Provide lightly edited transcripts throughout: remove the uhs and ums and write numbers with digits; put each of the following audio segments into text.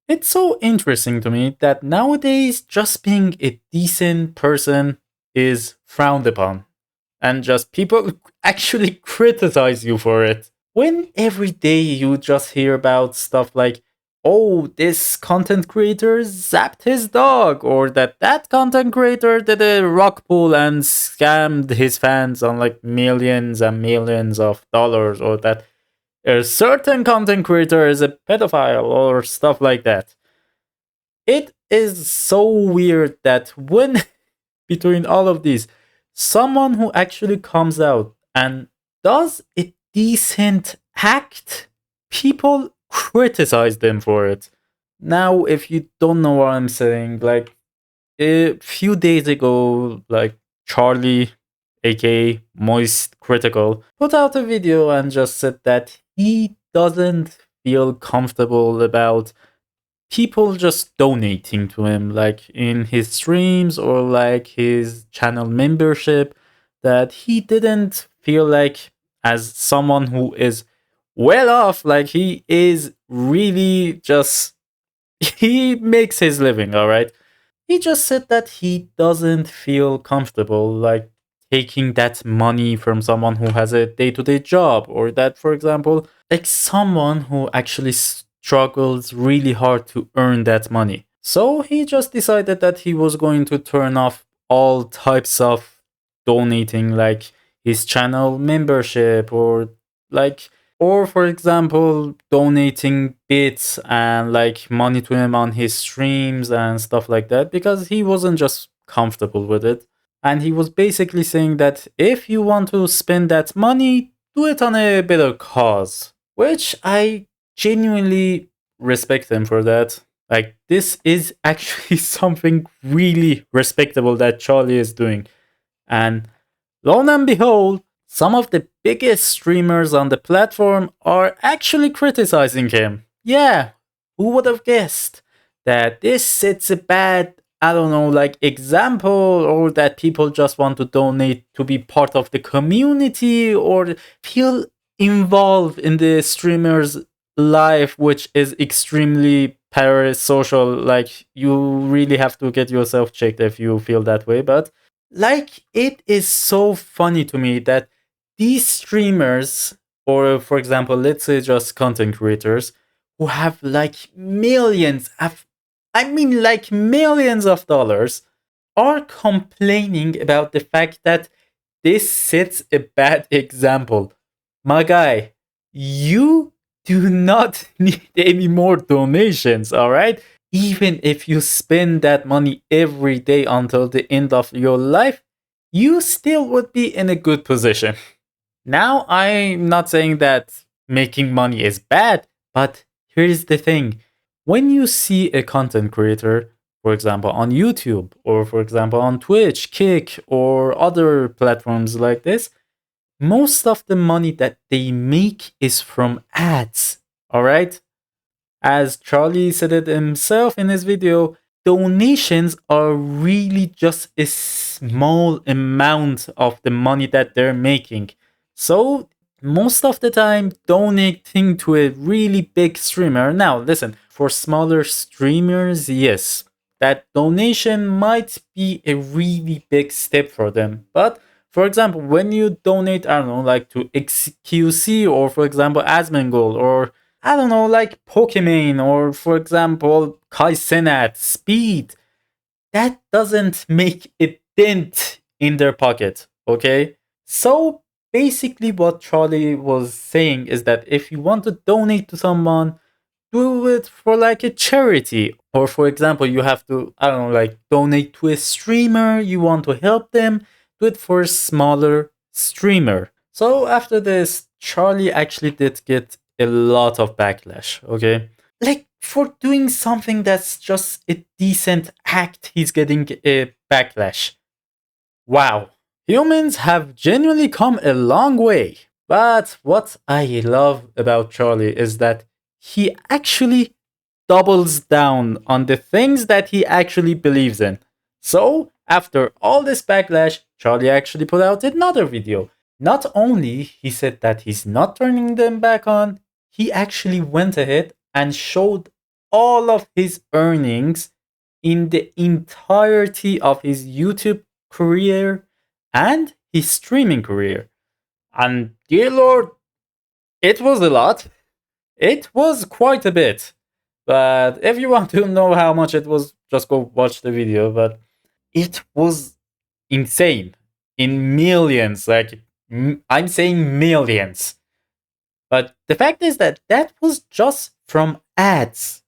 It's so interesting to me that nowadays just being a decent person is frowned upon, and just people actually criticize you for it. When every day you just hear about stuff like, oh, this content creator zapped his dog, or that content creator did a rock pool and scammed his fans on like millions and millions of dollars, or that a certain content creator is a pedophile, or stuff like that. It is so weird that when between all of these, someone who actually comes out and does a decent act, people criticize them for it. Now, if you don't know what I'm saying, like a few days ago, like Charlie, aka Moist Critical, put out a video and just said that he doesn't feel comfortable about people just donating to him, like in his streams or like his channel membership, that he didn't feel like, as someone who is well off, like he is really just, he makes his living, all right? He just said that he doesn't feel comfortable like taking that money from someone who has a day-to-day job, or that, for example, like someone who actually struggles really hard to earn that money. So he just decided that he was going to turn off all types of donating, like his channel membership, or like, or for example, donating bits and like money to him on his streams and stuff like that, because he wasn't just comfortable with it. And he was basically saying that if you want to spend that money, do it on a better cause, which I genuinely respect him for that. Like, this is actually something really respectable that Charlie is doing. And lo and behold, some of the biggest streamers on the platform are actually criticizing him. Yeah, who would have guessed that this sets a bad, I don't know, like example, or that people just want to donate to be part of the community or feel involved in the streamer's life, which is extremely parasocial. Like, you really have to get yourself checked if you feel that way. But like, it is so funny to me that these streamers, or for example, let's say just content creators, who have like millions of, I mean like millions of dollars, are complaining about the fact that this sets a bad example. My guy, you do not need any more donations, all right? Even if you spend that money every day until the end of your life, you still would be in a good position. Now, I'm not saying that making money is bad, but here's the thing. When you see a content creator, for example, on YouTube, or for example, on Twitch, Kick, or other platforms like this, most of the money that they make is from ads. All right? As Charlie said it himself in his video, donations are really just a small amount of the money that they're making. So, most of the time, donating to a really big streamer. Now, listen, for smaller streamers, yes, that donation might be a really big step for them. But for example, when you donate, I don't know, like to XQC, or for example, Asmongold, or I don't know, like Pokemon, or for example, Kai Cenat, Speed, that doesn't make a dent in their pocket, okay? So basically, what Charlie was saying is that if you want to donate to someone, do it for like a charity. Or for example, you have to, I don't know, like donate to a streamer, you want to help them, do it for a smaller streamer. So after this, Charlie actually did get a lot of backlash, okay? Like, for doing something that's just a decent act, he's getting a backlash. Wow. Humans have genuinely come a long way. But what I love about Charlie is that he actually doubles down on the things that he actually believes in. So, after all this backlash, Charlie actually put out another video. Not only he said that he's not turning them back on, he actually went ahead and showed all of his earnings in the entirety of his YouTube career and his streaming career. And dear Lord, it was a lot. It was quite a bit. But if you want to know how much it was, just go watch the video. But it was insane in millions. Like, I'm saying millions. But the fact is that that was just from ads,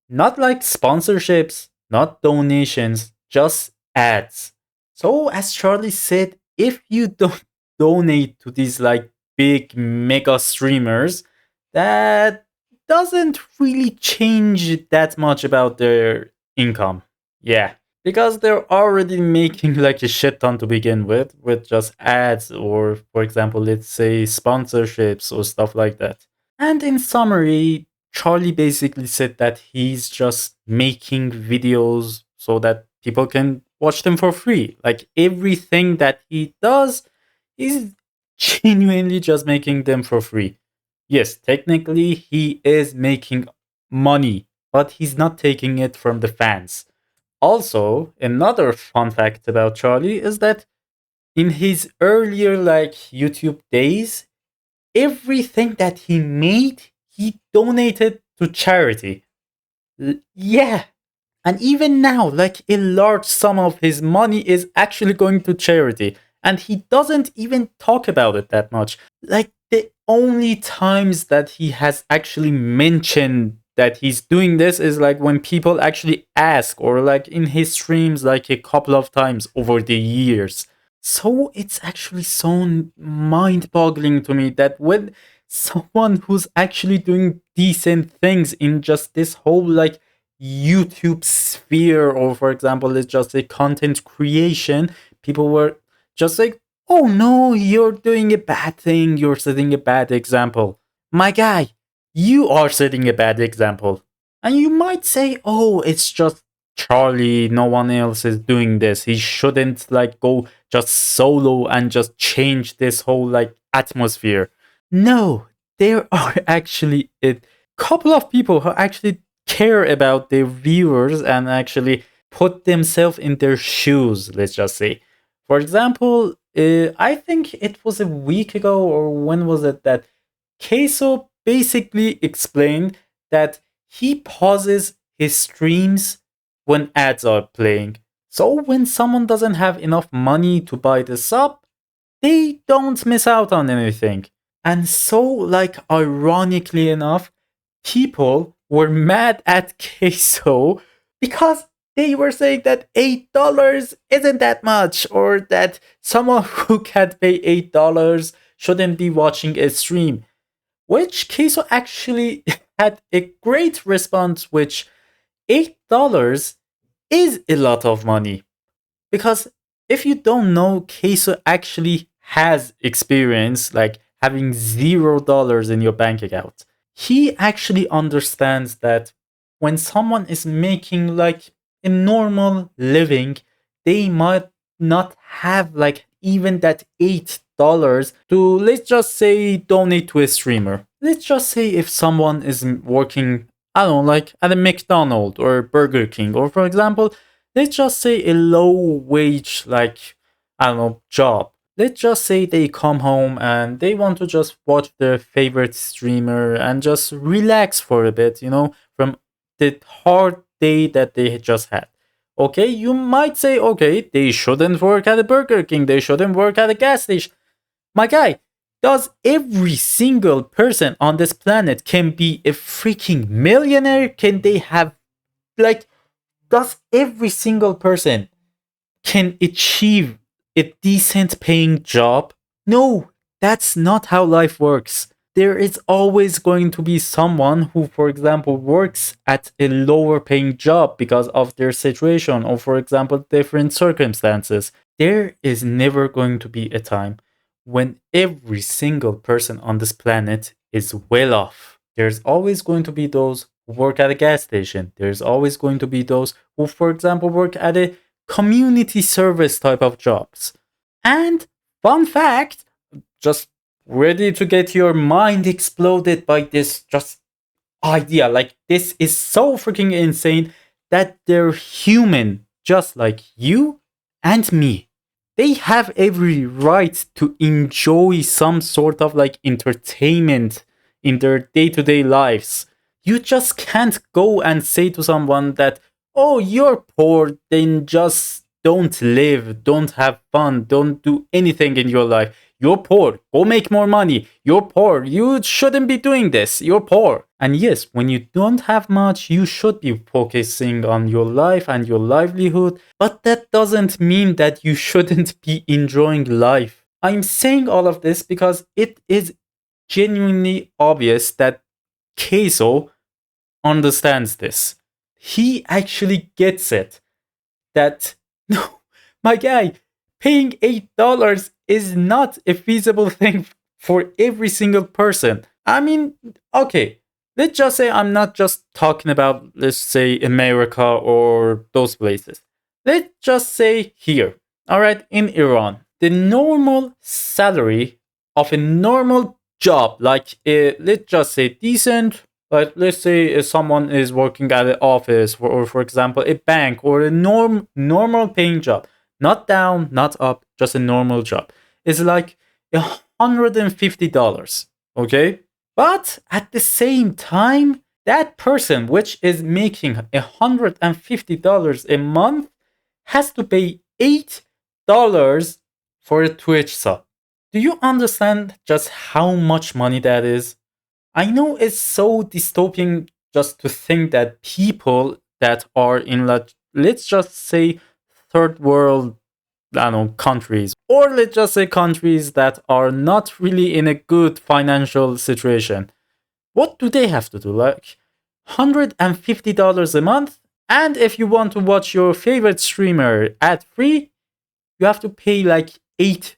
not like sponsorships, not donations, just ads. So, as Charlie said, if you don't donate to these like big mega streamers, that doesn't really change that much about their income. Yeah, because they're already making like a shit ton to begin with just ads or, for example, let's say sponsorships or stuff like that. And in summary, Charlie basically said that he's just making videos so that people can watch them for free. Like everything that he does is genuinely just making them for free. Yes, technically he is making money, but he's not taking it from the fans. Also, another fun fact about Charlie is that in his earlier like YouTube days, everything that he made, he donated to charity. Yeah. And even now, like a large sum of his money is actually going to charity. And he doesn't even talk about it that much. Like the only times that he has actually mentioned that he's doing this is like when people actually ask, or like in his streams, like a couple of times over the years. So it's actually so mind boggling to me that when someone who's actually doing decent things in just this whole like YouTube sphere, or for example, it's just a content creation, people were just like, oh no, you're doing a bad thing, you're setting a bad example. My guy, you are setting a bad example. And you might say, oh, it's just Charlie, no one else is doing this. He shouldn't like go just solo and just change this whole like atmosphere. No, there are actually a couple of people who actually care about their viewers and actually put themselves in their shoes, let's just say. For example, I think it was a week ago, or when was it, that Caseoh basically explained that he pauses his streams when ads are playing. So when someone doesn't have enough money to buy the sub, they don't miss out on anything. And so, like, ironically enough, people were mad at Queso because they were saying that $8 isn't that much, or that someone who can't pay $8 shouldn't be watching a stream. Which Queso actually had a great response, which $8 is a lot of money. Because if you don't know, Queso actually has experience like having $0 in your bank account. He actually understands that when someone is making like a normal living, they might not have like even that $8 to, let's just say, donate to a streamer. Let's just say if someone is working, I don't know, like at a McDonald's or Burger King, or for example, let's just say a low wage, like, I don't know, job. Let's just say they come home and they want to just watch their favorite streamer and just relax for a bit, from the hard day that they just had. Okay, you might say, okay, they shouldn't work at a Burger King, they shouldn't work at a gas station. My guy, does every single person on this planet can be a freaking millionaire? Can they have, like, does every single person can achieve a decent paying job? No, that's not how life works. There is always going to be someone who, for example, works at a lower paying job because of their situation, or, for example, different circumstances. There is never going to be a time when every single person on this planet is well off. There's always going to be those who work at a gas station. There's always going to be those who, for example, work at a community service type of jobs. And fun fact, just ready to get your mind exploded by this just idea. Like, this is so freaking insane that they're human, just like you and me. They have every right to enjoy some sort of like entertainment in their day to day lives. You just can't go and say to someone that, oh, you're poor, then just don't live, don't have fun, don't do anything in your life. You're poor, go make more money. You're poor, you shouldn't be doing this. You're poor. And yes, when you don't have much, you should be focusing on your life and your livelihood. But that doesn't mean that you shouldn't be enjoying life. I'm saying all of this because it is genuinely obvious that Caseoh understands this. He actually gets it. That, no, my guy, paying $8 is not a feasible thing for every single person. I mean, okay, let's just say I'm not just talking about, let's say, America or those places. Let's just say here, all right, in Iran, the normal salary of a normal job, like let's just say decent, like let's say if someone is working at an office or for example a bank or a normal paying job, not down, not up, just a normal job, is like $150. Okay? But at the same time, that person which is making $150 a month has to pay $8 for a Twitch sub. Do you understand just how much money that is? I know it's so dystopian just to think that people that are in, like, let's just say, third world, I don't know, countries, or let's just say countries that are not really in a good financial situation. What do they have to do? Like $150 a month? And if you want to watch your favorite streamer ad free, you have to pay like $8.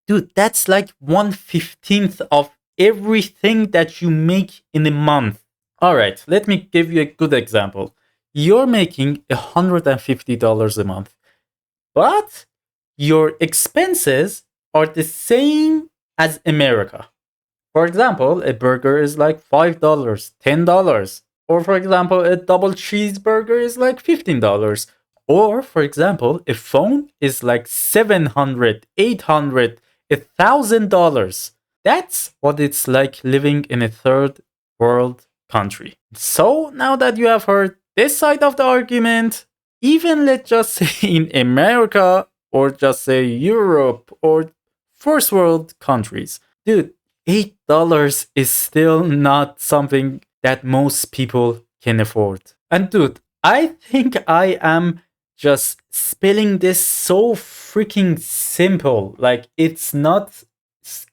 Dude, that's like 1/15 of everything that you make in a month. All right, let me give you a good example. You're making $150 a month, but your expenses are the same as America. For example, a burger is like $5, $10. Or for example, a double cheeseburger is like $15. Or for example, a phone is like $700, $800, $1,000. That's what it's like living in a third world country. So now that you have heard this side of the argument, even let's just say in America or just say Europe or first world countries, dude, $8 is still not something that most people can afford. And dude, I think I am just spelling this so freaking simple. Like, it's not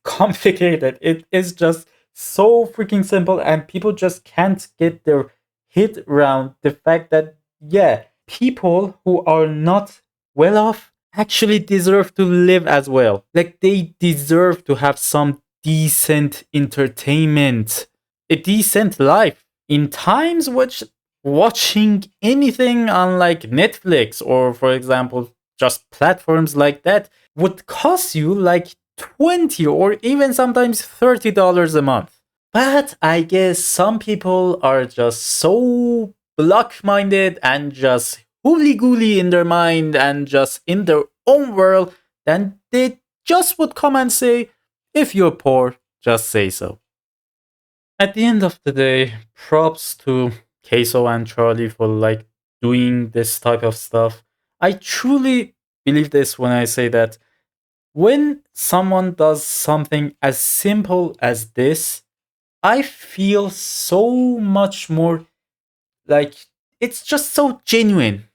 complicated. It is just so freaking simple, and people just can't get their head around the fact that, yeah, people who are not well off actually deserve to live as well. Like, they deserve to have some decent entertainment, a decent life in times which watching anything on like Netflix or for example just platforms like that would cost you like 20 or even sometimes $30 a month. But I guess some people are just so block-minded and just hooly-gooly in their mind and just in their own world, then they just would come and say, if you're poor, just say so. At the end of the day, props to Queso and Charlie for like doing this type of stuff. I truly believe this when I say that when someone does something as simple as this, I feel so much more like it's just so genuine.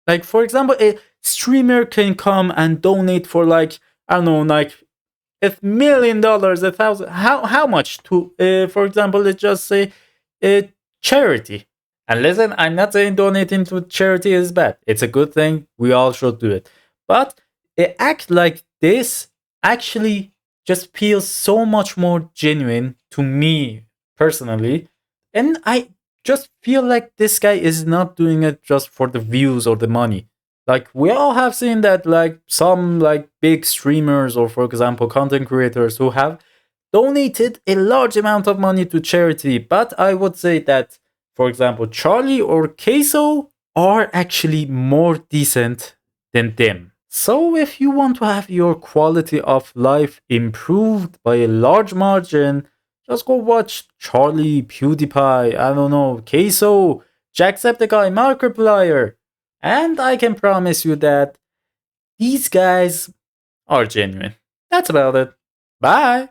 Like, for example, a streamer can come and donate for like, I don't know, like $1,000,000, 1,000. How much to, for example, let's just say, charity. And listen, I'm not saying donating to charity is bad. It's a good thing. We all should do it. But an act like this actually just feels so much more genuine to me personally. And I just feel like this guy is not doing it just for the views or the money. Like, we all have seen that, like, some like big streamers or for example content creators who have donated a large amount of money to charity. But I would say that, for example, Charlie or Caseoh are actually more decent than them. So if you want to have your quality of life improved by a large margin, just go watch Charlie, PewDiePie, I don't know, Caseoh, Jacksepticeye, Markiplier. And I can promise you that these guys are genuine. That's about it. Bye.